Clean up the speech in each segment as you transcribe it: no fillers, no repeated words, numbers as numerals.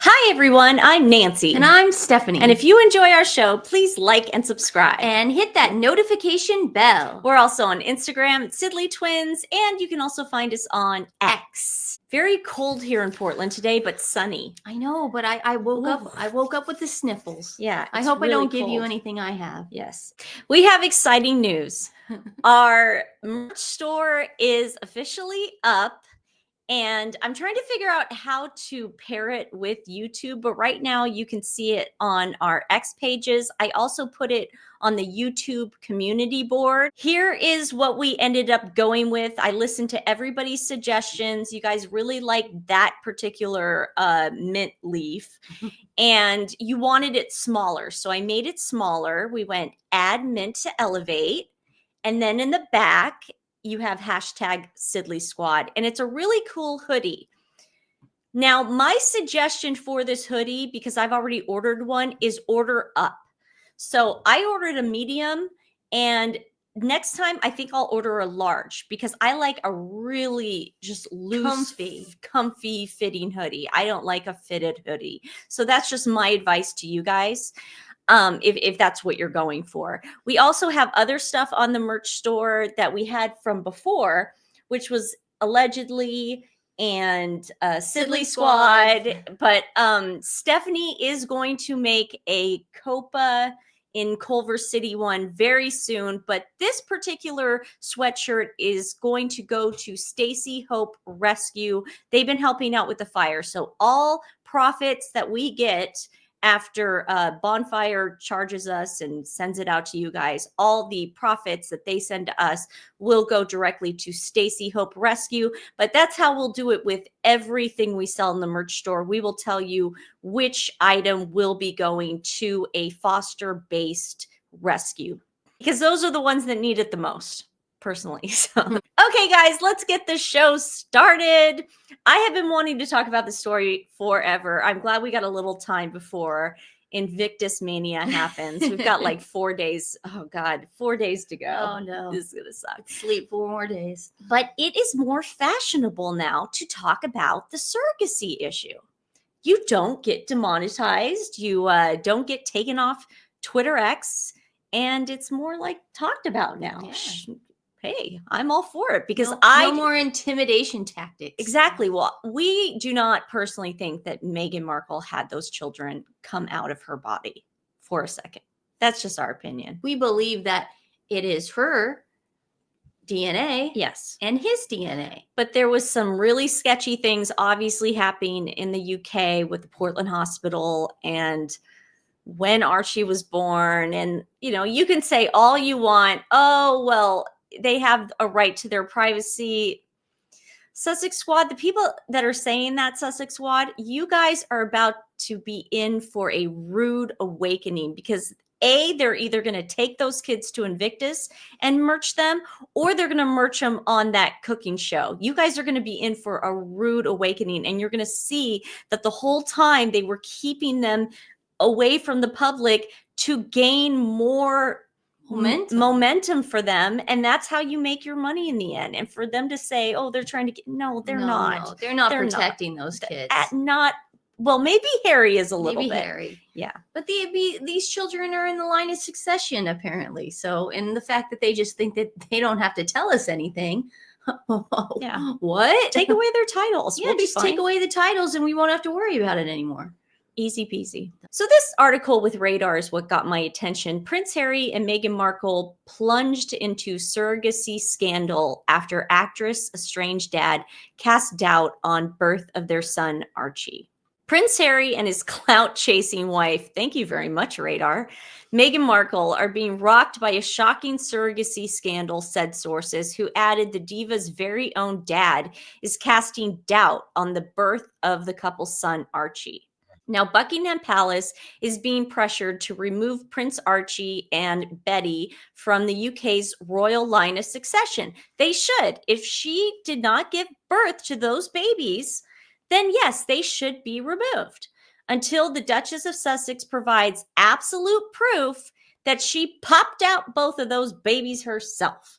Hi, everyone. I'm Nancy. And I'm Stephanie. And if you enjoy our show, please like and subscribe. And hit that notification bell. We're also on Instagram at TWiN, and you can also find us on X. Very cold here in Portland today, but sunny. I know, but I woke up. I woke up with the sniffles. Yeah. I hope really I don't cold. give you anything I have. Yes. We have exciting news. Our merch store is officially up. And I'm trying to figure out how to pair it with YouTube, but right now you can see it on our X pages. I also put it on the YouTube community board. Here is what we ended up going with. I listened to everybody's suggestions. You guys really liked that particular mint leaf and you wanted it smaller. So I made it smaller. We went add mint to elevate. And then in the back, you have hashtag Sidley Squad, and it's a really cool hoodie. Now, my suggestion for this hoodie, because I've already ordered one, is order up. So I ordered a medium, and next time I think I'll order a large because I like a really just loose, comfy fitting hoodie. I don't like a fitted hoodie. So that's just my advice to you guys. If that's what you're going for. We also have other stuff on the merch store that we had from before, which was allegedly and Sidley Squad. But Stephanie is going to make a Copa in Culver City one very soon. But this particular sweatshirt is going to go to Stacy Hope Rescue. They've been helping out with the fire. So all profits that we get after Bonfire charges us and sends it out to you guys, all the profits that they send to us will go directly to Stacy Hope Rescue. But that's how we'll do it with everything we sell in the merch store. We will tell you which item will be going to a foster-based rescue because those are the ones that need it the most. Personally. So, okay, guys, let's get the show started. I have been wanting to talk about the story forever. I'm glad we got a little time before Invictus Mania happens. We've got like 4 days. Oh, God, 4 days to go. Oh, no. This is going to suck. Sleep 4 more days. But it is more fashionable now to talk about the surrogacy issue. You don't get demonetized. You don't get taken off Twitter X. And it's more like talked about now. Yeah. Hey, I'm all for it because no more intimidation tactics. Exactly. Well, we do not personally think that Meghan Markle had those children come out of her body for a second. That's just our opinion. We believe that it is her DNA. Yes. And his DNA. But there was some really sketchy things obviously happening in the UK with the Portland hospital and when Archie was born. And, you know, you can say all you want. Oh, well, they have a right to their privacy. Sussex Squad, the people that are saying that, Sussex Squad, you guys are about to be in for a rude awakening because A, they're either going to take those kids to Invictus and merch them, or they're going to merch them on that cooking show. You guys are going to be in for a rude awakening, and you're going to see that the whole time they were keeping them away from the public to gain more momentum for them, and that's how you make your money in the end. And for them to say, "Oh, they're trying to get," no, they're not. They're not protecting those kids. Well, maybe Harry is a little bit. Harry, yeah. But these children are in the line of succession apparently. So, and the fact that they just think that they don't have to tell us anything. Yeah. What? Take away their titles. Yeah, just take away the titles, and we won't have to worry about it anymore. Easy peasy. So this article with Radar is what got my attention. Prince Harry and Meghan Markle plunged into surrogacy scandal after actress' estranged dad cast doubt on birth of their son, Archie. Prince Harry and his clout-chasing wife, thank you very much, Radar, Meghan Markle, are being rocked by a shocking surrogacy scandal, said sources, who added the diva's very own dad is casting doubt on the birth of the couple's son, Archie. Now, Buckingham Palace is being pressured to remove Prince Archie and Betty from the UK's royal line of succession. They should. If she did not give birth to those babies, then yes, they should be removed until the Duchess of Sussex provides absolute proof that she popped out both of those babies herself.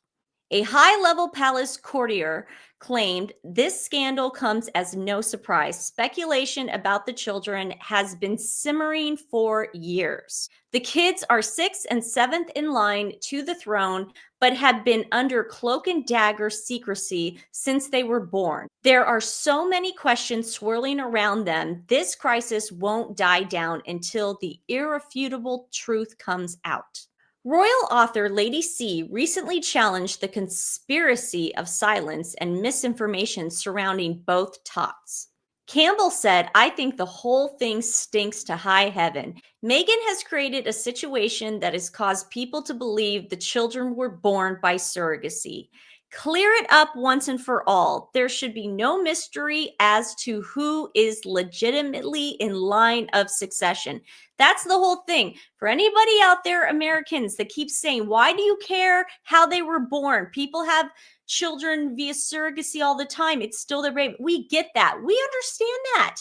A high-level palace courtier claimed this scandal comes as no surprise. Speculation about the children has been simmering for years. The kids are 6th and 7th in line to the throne, but have been under cloak and dagger secrecy since they were born. There are so many questions swirling around them. This crisis won't die down until the irrefutable truth comes out. Royal author Lady C recently challenged the conspiracy of silence and misinformation surrounding both tots. Campbell said, "I think the whole thing stinks to high heaven. Meghan has created a situation that has caused people to believe the children were born by surrogacy. Clear it up once and for all. There should be no mystery as to who is legitimately in line of succession." That's the whole thing. For anybody out there, Americans, that keeps saying, why do you care how they were born? People have children via surrogacy all the time. It's still their baby. We get that. We understand that.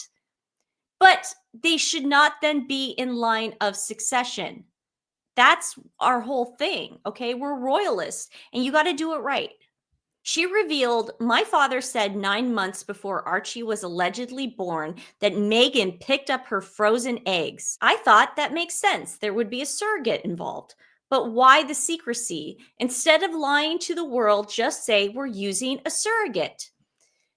But they should not then be in line of succession. That's our whole thing, okay? We're royalists, and you got to do it right. She revealed, "My father said 9 months before Archie was allegedly born that Meghan picked up her frozen eggs. I thought that makes sense. There would be a surrogate involved. But why the secrecy? Instead of lying to the world, just say we're using a surrogate."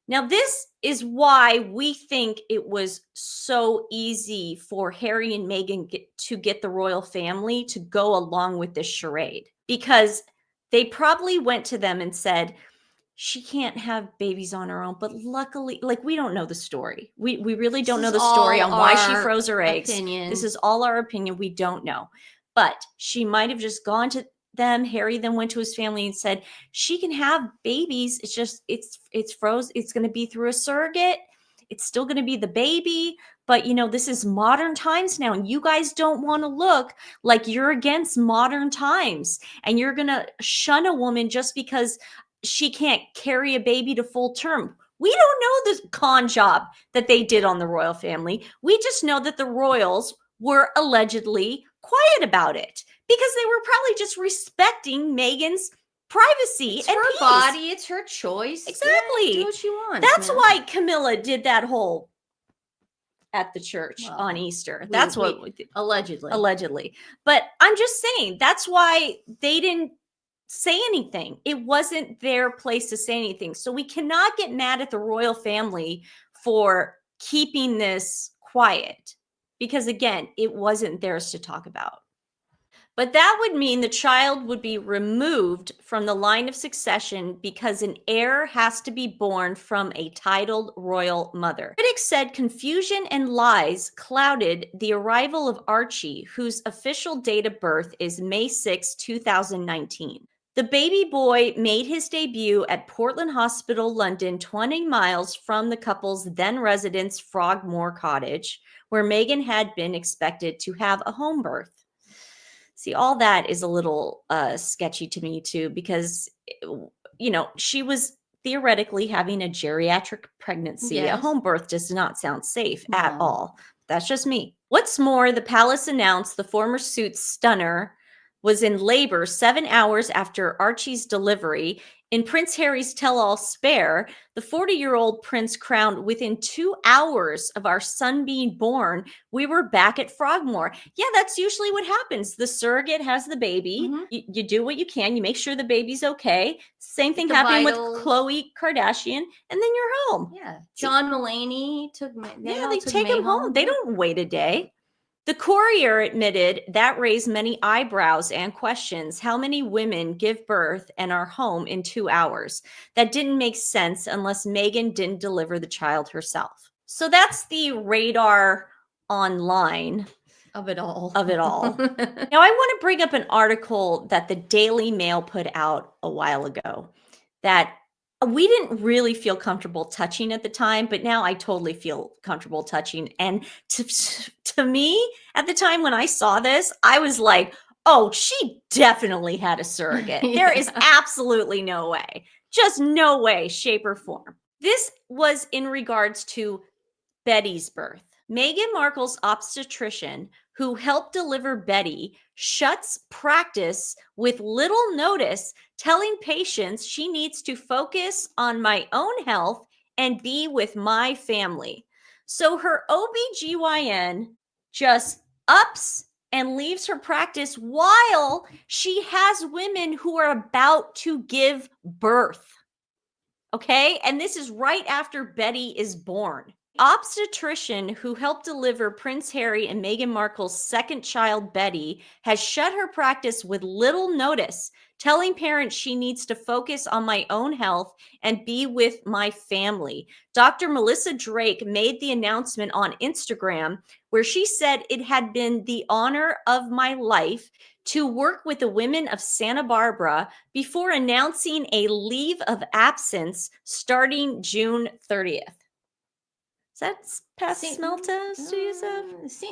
Now, this is why we think it was so easy for Harry and Meghan to get the royal family to go along with this charade, because they probably went to them and said, she can't have babies on her own. But luckily, like, we don't know the story. We really don't know the story on why she froze her eggs. This is all our opinion. We don't know. But she might have just gone to them. Harry then went to his family and said, she can have babies. It's just, it's froze. It's going to be through a surrogate. It's still going to be the baby. But, you know, this is modern times now, and you guys don't want to look like you're against modern times, and you're going to shun a woman just because she can't carry a baby to full term. We don't know the con job that they did on the royal family. We just know that the royals were allegedly quiet about it because they were probably just respecting Meghan's privacy. It's and her peace. body. It's her choice. Exactly. Yeah, do what you want. That's why Camilla did that whole at the church on Easter. That's what allegedly. But I'm just saying, that's why they didn't say anything. It wasn't their place to say anything. So we cannot get mad at the royal family for keeping this quiet, because again, it wasn't theirs to talk about. But that would mean the child would be removed from the line of succession because an heir has to be born from a titled royal mother. Critics said confusion and lies clouded the arrival of Archie, whose official date of birth is May 6, 2019. The baby boy made his debut at Portland Hospital, London, 20 miles from the couple's then residence, Frogmore Cottage, where Meghan had been expected to have a home birth. See, all that is a little sketchy to me too, because, you know, she was theoretically having a geriatric pregnancy. Yes. A home birth does not sound safe at all. That's just me. What's more, the palace announced the former suit's stunner was in labor 7 hours after Archie's delivery. In Prince Harry's tell-all Spare, the 40-year-old prince crowned, "Within 2 hours of our son being born, we were back at Frogmore." Yeah, that's usually what happens. The surrogate has the baby. Mm-hmm. You do what you can. You make sure the baby's okay. Same thing happened with Khloe Kardashian, and then you're home. Yeah. John Mulaney took they take him home. They don't wait a day. The courier admitted that raised many eyebrows and questions. How many women give birth and are home in 2 hours? That didn't make sense unless Meghan didn't deliver the child herself. So that's the radar online of it all. Now, I want to bring up an article that the Daily Mail put out a while ago that we didn't really feel comfortable touching at the time, but now I totally feel comfortable touching. And to me, at the time when I saw this, I was like, oh, she definitely had a surrogate. Yeah. There is absolutely no way. Just no way, shape, or form. This was in regards to Betty's birth. Meghan Markle's obstetrician, who helped deliver Betty, shuts practice with little notice, telling patients she needs to focus on my own health and be with my family. So her OBGYN just ups and leaves her practice while she has women who are about to give birth. Okay. And this is right after Betty is born. Obstetrician who helped deliver Prince Harry and Meghan Markle's second child, Betty, has shut her practice with little notice, telling parents she needs to focus on my own health and be with my family. Dr. Melissa Drake made the announcement on Instagram where she said it had been the honor of my life to work with the women of Santa Barbara before announcing a leave of absence starting June 30th. Does that pass smell test to you, Seth?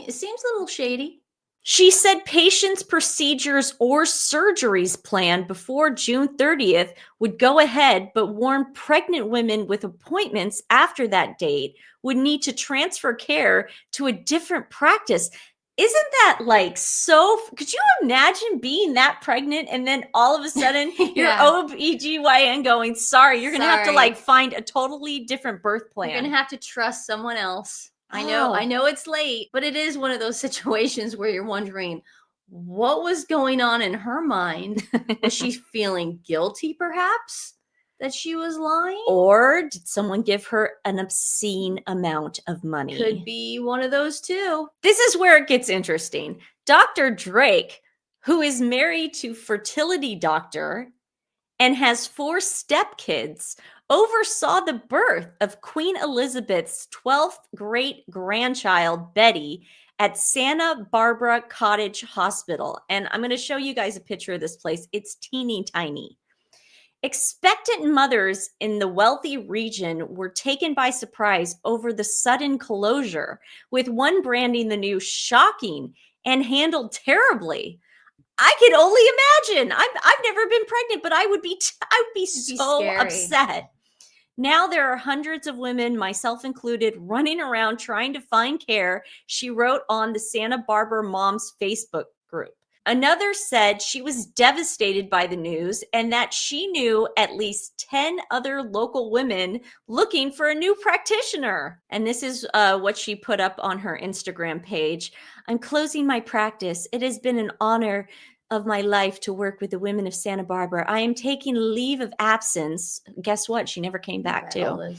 It seems a little shady. She said patients' procedures or surgeries planned before June 30th would go ahead, but warned pregnant women with appointments after that date would need to transfer care to a different practice. Isn't that like so? Could you imagine being that pregnant and then all of a sudden your OBGYN going, sorry, you're going to have to like find a totally different birth plan. You're going to have to trust someone else. I know it's late, but it is one of those situations where you're wondering what was going on in her mind. Was she feeling guilty perhaps that she was lying? Or did someone give her an obscene amount of money? Could be one of those two. This is where it gets interesting. Dr. Drake, who is married to fertility doctor and has 4 stepkids, oversaw the birth of Queen Elizabeth's 12th great-grandchild, Betty, at Santa Barbara Cottage Hospital. And I'm going to show you guys a picture of this place. It's teeny tiny. Expectant mothers in the wealthy region were taken by surprise over the sudden closure, with one branding the news shocking and handled terribly. I could only imagine. I've never been pregnant, but I would be so scary. upset. Now there are hundreds of women, myself included, running around trying to find care, she wrote on the Santa Barbara Moms Facebook group. Another said she was devastated by the news and that she knew at least 10 other local women looking for a new practitioner. And this is what she put up on her Instagram page. I'm closing my practice. It has been an honor of my life to work with the women of Santa Barbara. I am taking leave of absence. Guess what? She never came back to.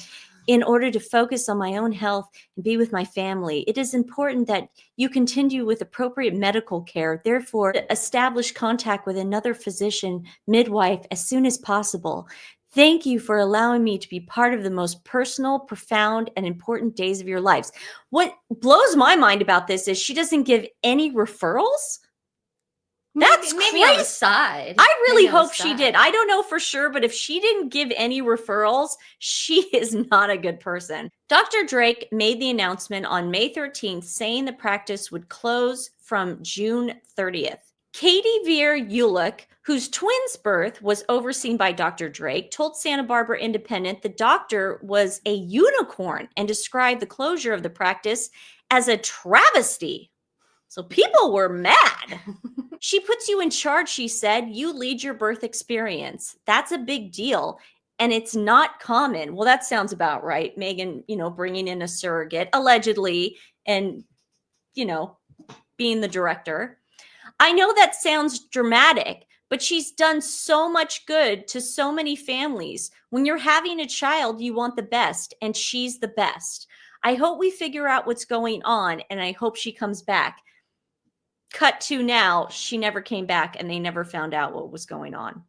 In order to focus on my own health and be with my family. It is important that you continue with appropriate medical care. Therefore, establish contact with another physician, midwife, as soon as possible. Thank you for allowing me to be part of the most personal, profound, and important days of your lives. What blows my mind about this is she doesn't give any referrals. That's maybe crazy. On the side. I really hope she did. I don't know for sure, but if she didn't give any referrals, she is not a good person. Dr. Drake made the announcement on May 13th saying the practice would close from June 30th. Katie Veer-Ulick, whose twins' birth was overseen by Dr. Drake, told Santa Barbara Independent the doctor was a unicorn and described the closure of the practice as a travesty. So people were mad. She puts you in charge, she said. You lead your birth experience. That's a big deal. And it's not common. Well, that sounds about right. Meghan, bringing in a surrogate, allegedly, and, being the director. I know that sounds dramatic, but she's done so much good to so many families. When you're having a child, you want the best, and she's the best. I hope we figure out what's going on, and I hope she comes back. Cut to now, she never came back and they never found out what was going on.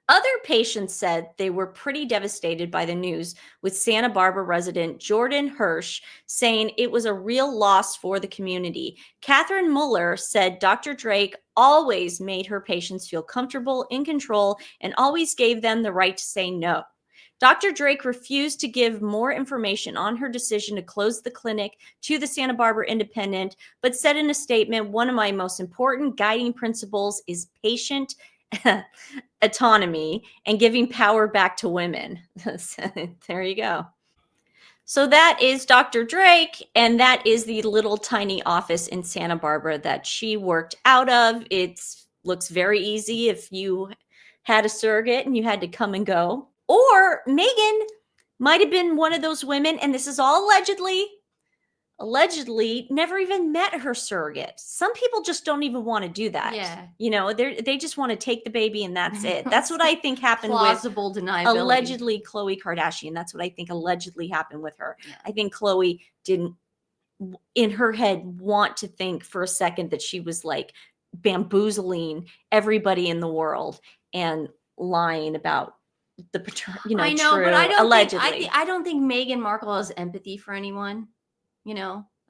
Other patients said they were pretty devastated by the news, with Santa Barbara resident Jordan Hirsch saying it was a real loss for the community. Catherine Muller said Dr. Drake always made her patients feel comfortable, in control, and always gave them the right to say no. Dr. Drake refused to give more information on her decision to close the clinic to the Santa Barbara Independent, but said in a statement, one of my most important guiding principles is patient autonomy and giving power back to women. There you go. So that is Dr. Drake, and that is the little tiny office in Santa Barbara that she worked out of. It looks very easy if you had a surrogate and you had to come and go. Or Meghan might have been one of those women, and this is all allegedly never even met her surrogate. Some people just don't even want to do that. Yeah. You know, they just want to take the baby and that's it. That's what I think happened Plausible with deniability. allegedly Khloe Kardashian. That's what I think allegedly happened with her. Yeah. I think Khloe didn't in her head want to think for a second that she was like bamboozling everybody in the world and lying about the I know, true, but I don't allegedly. I don't think Meghan Markle has empathy for anyone,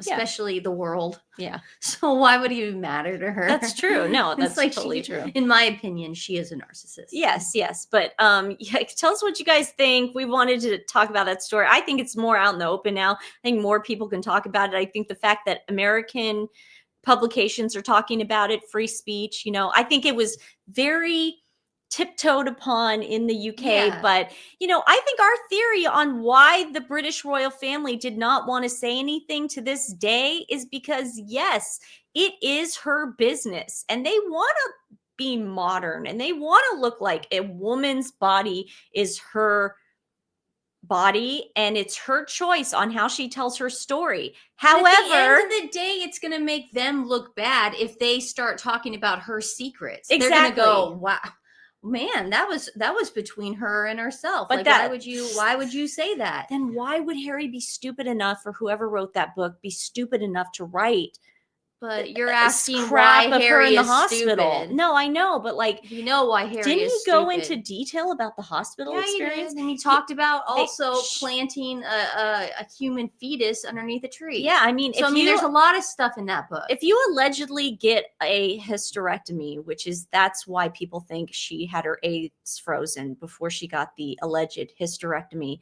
especially the world. Yeah. So why would it even matter to her? That's true. No, that's like totally true. In my opinion, she is a narcissist. Yes. But yeah, tell us what you guys think. We wanted to talk about that story. I think it's more out in the open now. I think more people can talk about it. I think the fact that American publications are talking about it, free speech, I think it was very tiptoed upon in the UK. Yeah. But, I think our theory on why the British royal family did not want to say anything to this day is because, yes, it is her business and they want to be modern and they want to look like a woman's body is her body and it's her choice on how she tells her story. However, at the end of the day, it's going to make them look bad if they start talking about her secrets. Exactly. They're going to go, wow, man, that was between her and herself. But why would you say that? Then why would Harry be stupid enough, or whoever wrote that book be stupid enough to write? But you're asking crap why of Harry her in the is hospital. stupid. No, I know, but like, you know why Harry didn't is he go stupid. into detail about the hospital experience? And he talked about also planting a human fetus underneath a tree. Yeah, I mean, there's a lot of stuff in that book. If you allegedly get a hysterectomy, that's why people think she had her eggs frozen before she got the alleged hysterectomy,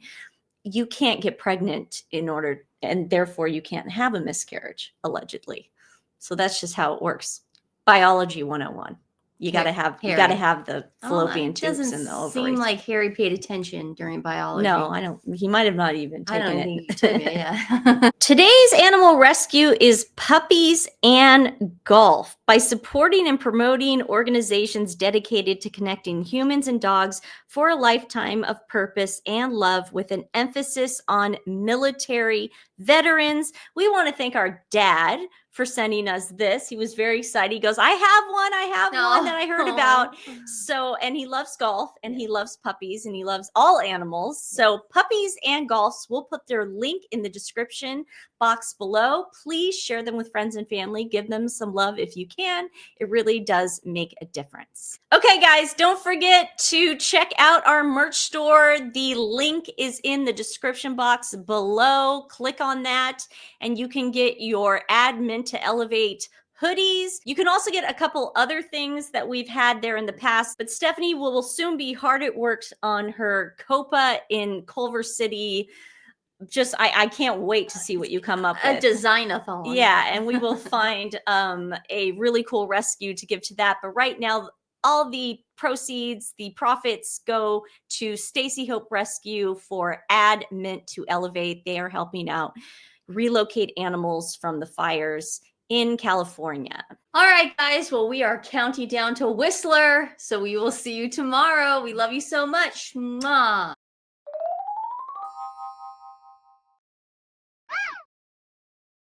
you can't get pregnant and therefore you can't have a miscarriage, allegedly. So that's just how it works. Biology 101. You got to have the fallopian tubes and the ovaries. It doesn't seem like Harry paid attention during biology. No, I don't. He might have not even taken it. I don't think he took it, yeah. Today's animal rescue is puppies and golf. By supporting and promoting organizations dedicated to connecting humans and dogs for a lifetime of purpose and love with an emphasis on military veterans, we want to thank our dad for sending us this. He was very excited. He goes, I have one that I heard about. So, and he loves golf and he loves puppies and he loves all animals. So puppies and golfs, we'll put their link in the description box below. Please share them with friends and family. Give them some love if you can. It really does make a difference. Okay, guys, don't forget to check out our merch store. The link is in the description box below. Click on that and you can get your Admin to Elevate hoodies. You can also get a couple other things that we've had there in the past, but Stephanie will soon be hard at work on her Copa in Culver City. I can't wait to see what you come up with. A design-a-thon. Yeah, and we will find a really cool rescue to give to that. But right now, all the proceeds, the profits go to Stacy Hope Rescue for Admin to Elevate. They are helping out relocate animals from the fires in California. All right, guys. Well, we are counting down to Whistler. So we will see you tomorrow. We love you so much. Mwah.